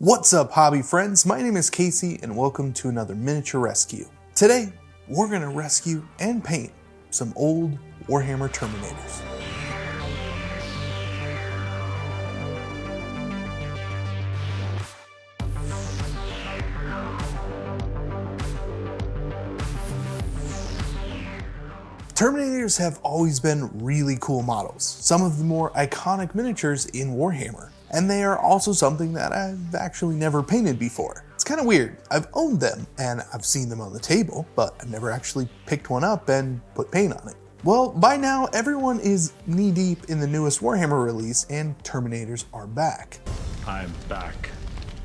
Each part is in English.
What's up, hobby friends? My name is Casey and welcome to another miniature rescue. Today, we're gonna rescue and paint some old Warhammer Terminators. Terminators have always been really cool models, some of the more iconic miniatures in Warhammer, and they are also something that I've actually never painted before. It's kind of weird. I've owned them and I've seen them on the table, but I've never actually picked one up and put paint on it. Well, by now everyone is knee-deep in the newest Warhammer release and Terminators are back. I'm back.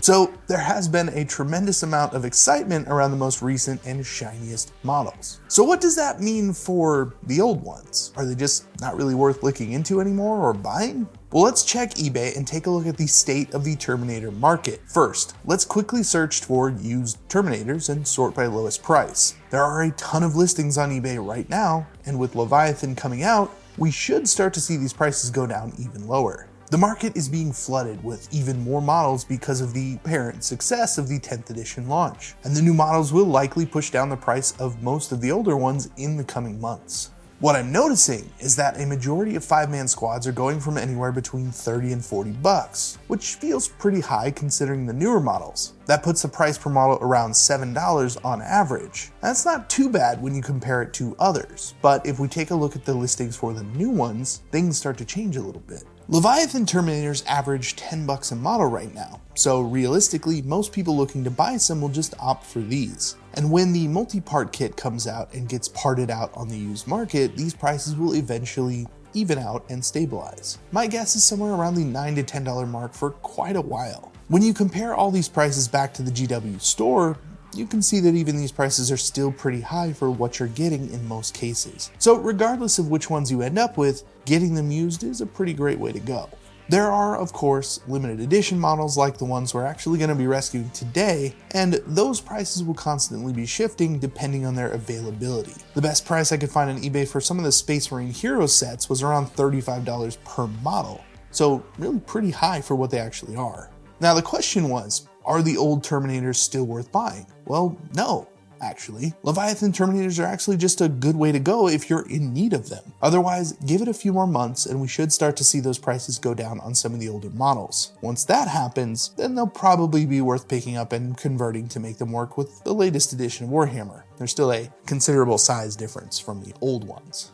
So there has been a tremendous amount of excitement around the most recent and shiniest models. So what does that mean for the old ones? Are they just not really worth looking into anymore or buying? Well, let's check eBay and take a look at the state of the Terminator market. First, let's quickly search for used Terminators and sort by lowest price. There are a ton of listings on eBay right now, and with Leviathan coming out, we should start to see these prices go down even lower. The market is being flooded with even more models because of the apparent success of the 10th edition launch, and the new models will likely push down the price of most of the older ones in the coming months. What I'm noticing is that a majority of 5-man squads are going from anywhere between 30 and 40 bucks, which feels pretty high considering the newer models. That puts the price per model around $7 on average. That's not too bad when you compare it to others, but if we take a look at the listings for the new ones, things start to change a little bit. Leviathan Terminators average 10 bucks a model right now, so realistically, most people looking to buy some will just opt for these. And when the multi-part kit comes out and gets parted out on the used market, these prices will eventually even out and stabilize. My guess is somewhere around the $9 to $10 mark for quite a while. When you compare all these prices back to the GW store, you can see that even these prices are still pretty high for what you're getting in most cases. So regardless of which ones you end up with, getting them used is a pretty great way to go. There are, of course, limited edition models like the ones we're actually going to be rescuing today, and those prices will constantly be shifting depending on their availability. The best price I could find on eBay for some of the Space Marine Hero sets was around $35 per model, so really pretty high for what they actually are. Now the question was, are the old Terminators still worth buying? Well, no. Actually, Leviathan Terminators are actually just a good way to go if you're in need of them. Otherwise, give it a few more months and we should start to see those prices go down on some of the older models. Once that happens, then they'll probably be worth picking up and converting to make them work with the latest edition of Warhammer. There's still a considerable size difference from the old ones.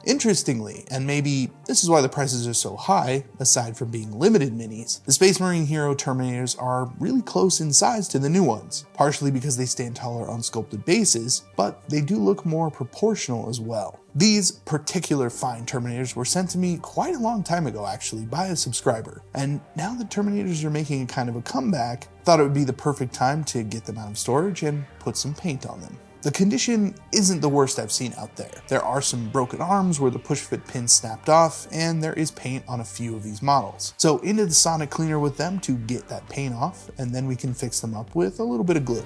Interestingly, and maybe this is why the prices are so high, aside from being limited minis, the Space Marine Hero Terminators are really close in size to the new ones, partially because they stand taller on sculpted bases, but they do look more proportional as well. These particular fine Terminators were sent to me quite a long time ago actually by a subscriber, and now that Terminators are making a kind of a comeback, I thought it would be the perfect time to get them out of storage and put some paint on them. The condition isn't the worst I've seen out there. There are some broken arms where the push-fit pin snapped off, and there is paint on a few of these models. So into the sonic cleaner with them to get that paint off, and then we can fix them up with a little bit of glue.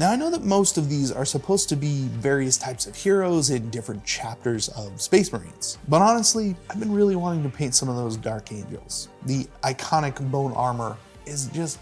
Now I know that most of these are supposed to be various types of heroes in different chapters of Space Marines, but honestly, I've been really wanting to paint some of those Dark Angels. The iconic bone armor is just,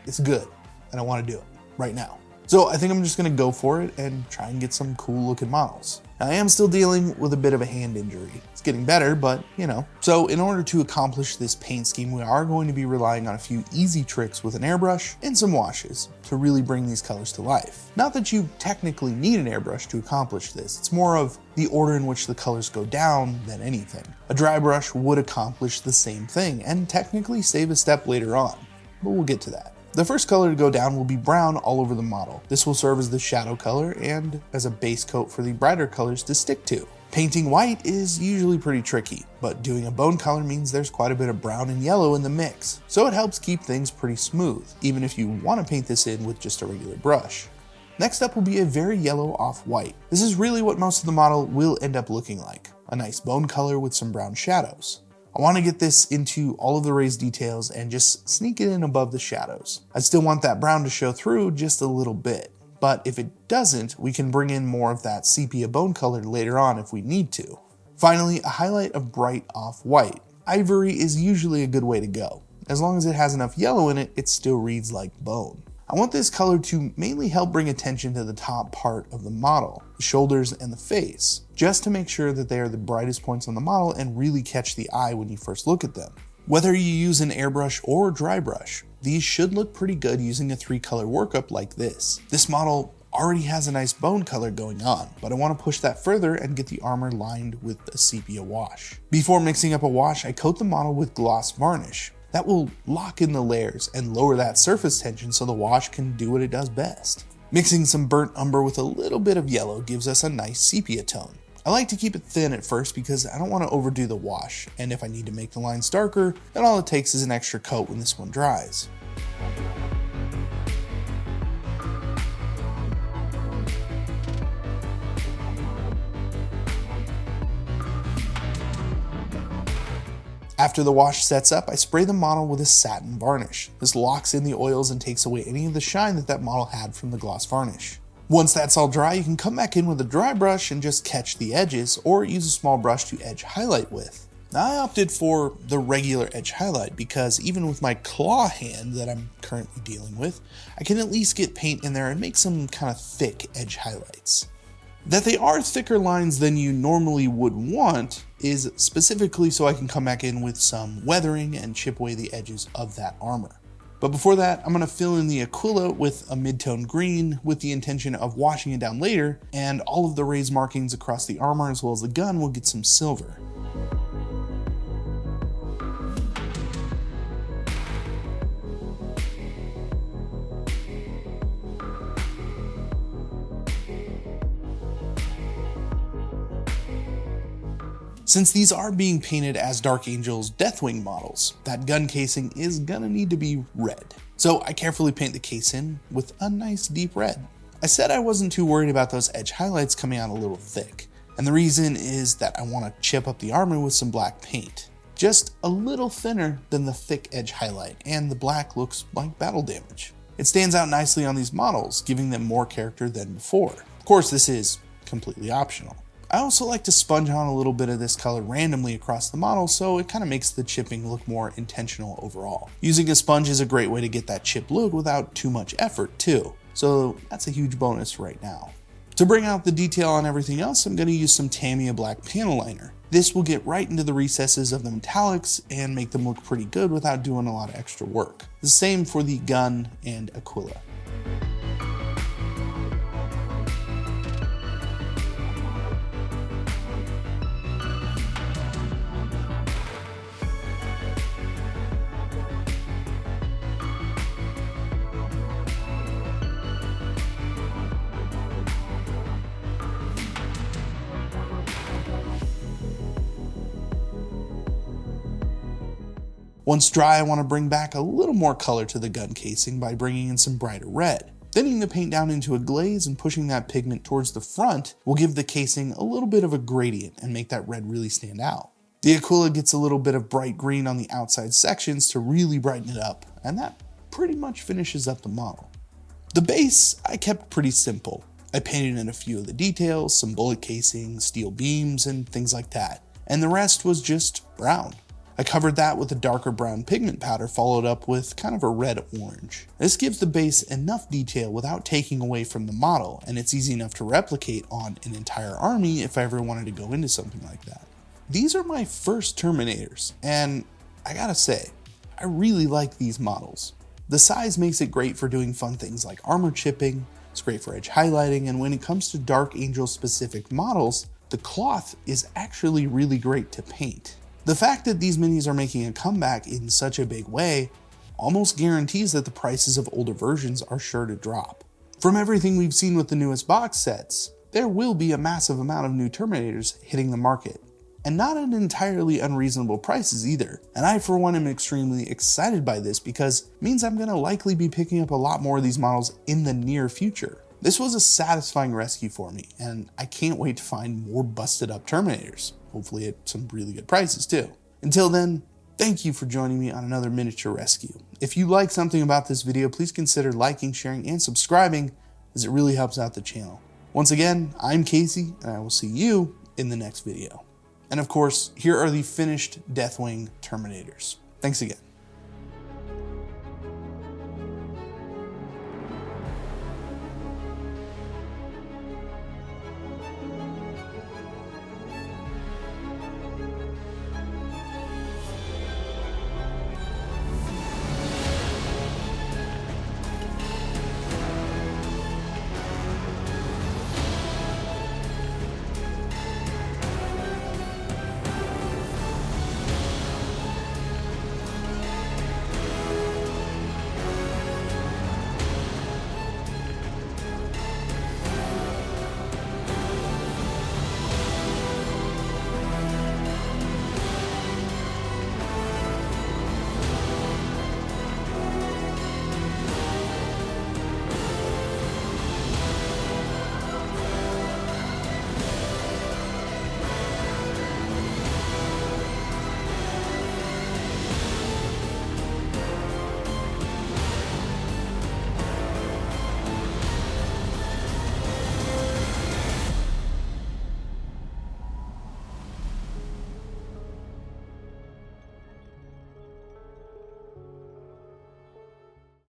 it's good, and I want to do it right now. So I think I'm just going to go for it and try and get some cool looking models. Now, I am still dealing with a bit of a hand injury. It's getting better, but you know. So in order to accomplish this paint scheme, we are going to be relying on a few easy tricks with an airbrush and some washes to really bring these colors to life. Not that you technically need an airbrush to accomplish this, it's more of the order in which the colors go down than anything. A dry brush would accomplish the same thing and technically save a step later on. but we'll get to that. The first color to go down will be brown all over the model. This will serve as the shadow color and as a base coat for the brighter colors to stick to. Painting white is usually pretty tricky, but doing a bone color means there's quite a bit of brown and yellow in the mix, so it helps keep things pretty smooth, even if you want to paint this in with just a regular brush. Next up will be a very yellow off-white. This is really what most of the model will end up looking like, a nice bone color with some brown shadows. I want to get this into all of the raised details and just sneak it in above the shadows. I still want that brown to show through just a little bit, but if it doesn't, we can bring in more of that sepia bone color later on if we need to. Finally, a highlight of bright off-white. Ivory is usually a good way to go. As long as it has enough yellow in it, it still reads like bone. I want this color to mainly help bring attention to the top part of the model, the shoulders and the face, just to make sure that they are the brightest points on the model and really catch the eye when you first look at them. Whether you use an airbrush or dry brush, these should look pretty good using a 3-color workup like this. This model already has a nice bone color going on, but I want to push that further and get the armor lined with a sepia wash. Before mixing up a wash, I coat the model with gloss varnish. That will lock in the layers and lower that surface tension so the wash can do what it does best. Mixing some burnt umber with a little bit of yellow gives us a nice sepia tone. I like to keep it thin at first because I don't want to overdo the wash, and if I need to make the lines darker, then all it takes is an extra coat when this one dries. After the wash sets up, I spray the model with a satin varnish. This locks in the oils and takes away any of the shine that model had from the gloss varnish. Once that's all dry, you can come back in with a dry brush and just catch the edges, or use a small brush to edge highlight with. Now, I opted for the regular edge highlight because even with my claw hand that I'm currently dealing with, I can at least get paint in there and make some kind of thick edge highlights. That they are thicker lines than you normally would want is specifically so I can come back in with some weathering and chip away the edges of that armor. But before that, I'm going to fill in the Aquila with a mid-tone green with the intention of washing it down later, and all of the raised markings across the armor as well as the gun will get some silver. Since these are being painted as Dark Angel's Deathwing models, that gun casing is gonna need to be red. So I carefully paint the case in with a nice deep red. I said I wasn't too worried about those edge highlights coming out a little thick, and the reason is that I want to chip up the armor with some black paint. Just a little thinner than the thick edge highlight, and the black looks like battle damage. It stands out nicely on these models, giving them more character than before. Of course, this is completely optional. I also like to sponge on a little bit of this color randomly across the model, so it kind of makes the chipping look more intentional overall. Using a sponge is a great way to get that chip look without too much effort too, so that's a huge bonus right now. To bring out the detail on everything else, I'm going to use some Tamiya black panel liner. This will get right into the recesses of the metallics and make them look pretty good without doing a lot of extra work. The same for the gun and Aquila. Once dry, I want to bring back a little more color to the gun casing by bringing in some brighter red. Thinning the paint down into a glaze and pushing that pigment towards the front will give the casing a little bit of a gradient and make that red really stand out. The Aquila gets a little bit of bright green on the outside sections to really brighten it up, and that pretty much finishes up the model. The base I kept pretty simple. I painted in a few of the details, some bullet casing, steel beams, and things like that, and the rest was just brown. I covered that with a darker brown pigment powder followed up with kind of a red-orange. This gives the base enough detail without taking away from the model, and it's easy enough to replicate on an entire army if I ever wanted to go into something like that. These are my first Terminators, and I gotta say, I really like these models. The size makes it great for doing fun things like armor chipping, it's great for edge highlighting, and when it comes to Dark Angel specific models, the cloth is actually really great to paint. The fact that these minis are making a comeback in such a big way almost guarantees that the prices of older versions are sure to drop. From everything we've seen with the newest box sets, there will be a massive amount of new Terminators hitting the market, and not at entirely unreasonable prices either. And I for one am extremely excited by this because it means I'm going to likely be picking up a lot more of these models in the near future. This was a satisfying rescue for me, and I can't wait to find more busted up Terminators, hopefully at some really good prices too. Until then, thank you for joining me on another miniature rescue. If you like something about this video, please consider liking, sharing, and subscribing, as it really helps out the channel. Once again, I'm Casey, and I will see you in the next video. And of course, here are the finished Deathwing Terminators. Thanks again.